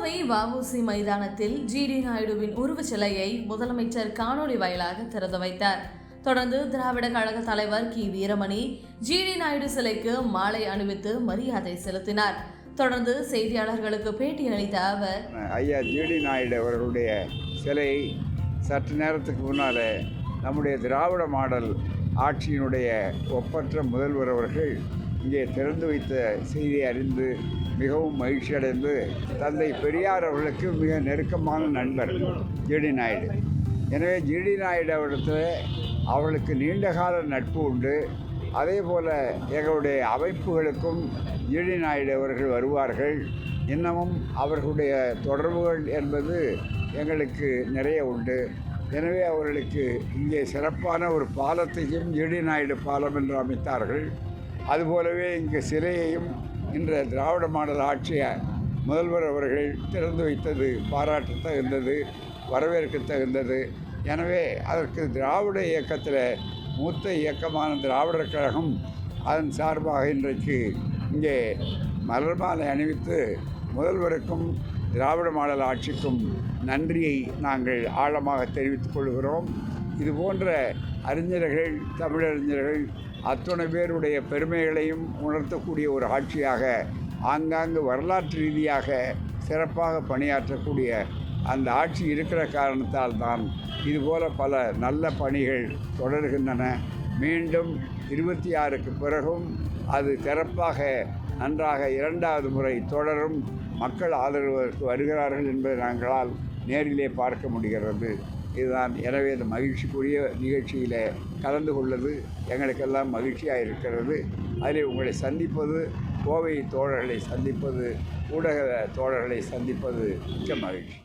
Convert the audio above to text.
கோவை வஉசி மைதானத்தில் ஜிடி நாயுடுவின் உருவச்சிலையை முதலமைச்சர் காணொலி வாயிலாக திறந்து வைத்தார். தொடர்ந்து திராவிட கழக தலைவர் கி. வீரமணி ஜிடி நாயுடு சிலைக்கு மாலை அணிவித்து மரியாதை செலுத்தினார். தொடர்ந்து செய்தியாளர்களுக்கு பேட்டியளித்த அவர், ஐயா ஜிடி நாயுடு அவர்களுடைய சிலையை சற்று நேரத்துக்கு முன்னால் நம்முடைய திராவிட மாடல் ஆட்சியினுடைய ஒப்பற்ற முதல்வர் அவர்கள் இங்கே திறந்து வைத்த செய்தியை அறிந்து மிகவும் மகிழ்ச்சி அடைந்து, தந்தை பெரியார் அவர்களுக்கு மிக நெருக்கமான நண்பர் ஜிடி நாயுடு. எனவே ஜிடி நாயுடு அவரிடத்தில் அவர்களுக்கு நீண்டகால நட்பு உண்டு. அதே போல் எங்களுடைய அமைப்புகளுக்கும் ஜிடி நாயுடு அவர்கள் வருவார்கள். இன்னமும் அவர்களுடைய தொடர்புகள் என்பது எங்களுக்கு நிறைய உண்டு. எனவே அவர்களுக்கு இங்கே சிறப்பான ஒரு பாலத்தையும் ஜிடி நாயுடு பாலம் என்று அமைத்தார்கள். அதுபோலவே இங்கு சிலையையும் இன்று திராவிட மாடல் ஆட்சிய முதல்வர் அவர்கள் திறந்து வைத்தது பாராட்ட தகுந்தது, வரவேற்க தகுந்தது. எனவே அதற்கு திராவிட இயக்கத்தில் மூத்த இயக்கமான திராவிடர் கழகம் அதன் சார்பாக இன்றைக்கு இங்கே மலர் மாலை அணிவித்து முதல்வருக்கும் திராவிட மாடல் ஆட்சிக்கும் நன்றியை நாங்கள் ஆழமாக தெரிவித்துக் கொள்கிறோம். இதுபோன்ற அறிஞர்கள், தமிழறிஞர்கள் அத்தனை பேருடைய பெருமைகளையும் உணர்த்தக்கூடிய ஒரு ஆட்சியாக, ஆங்காங்கு வரலாற்று ரீதியாக சிறப்பாக பணியாற்றக்கூடிய அந்த ஆட்சி இருக்கிற காரணத்தால் தான் இதுபோல பல நல்ல பணிகள் தொடர்கின்றன. மீண்டும் 26க்கு பிறகும் அது சிறப்பாக நன்றாக 2வது முறை தொடரும். மக்கள் ஆதரவுக்கு வருகிறார்கள் என்பதை நாங்களால் நேரிலே பார்க்க முடிகிறது. இதுதான். எனவே இந்த மகிழ்ச்சிக்குரிய நிகழ்ச்சியில் கலந்து கொள்வது எங்களுக்கெல்லாம் மகிழ்ச்சியாக இருக்கிறது. அதில் உங்களை சந்திப்பது, கோவை தோழர்களை சந்திப்பது, ஊடக தோழர்களை சந்திப்பது மிக்க மகிழ்ச்சி.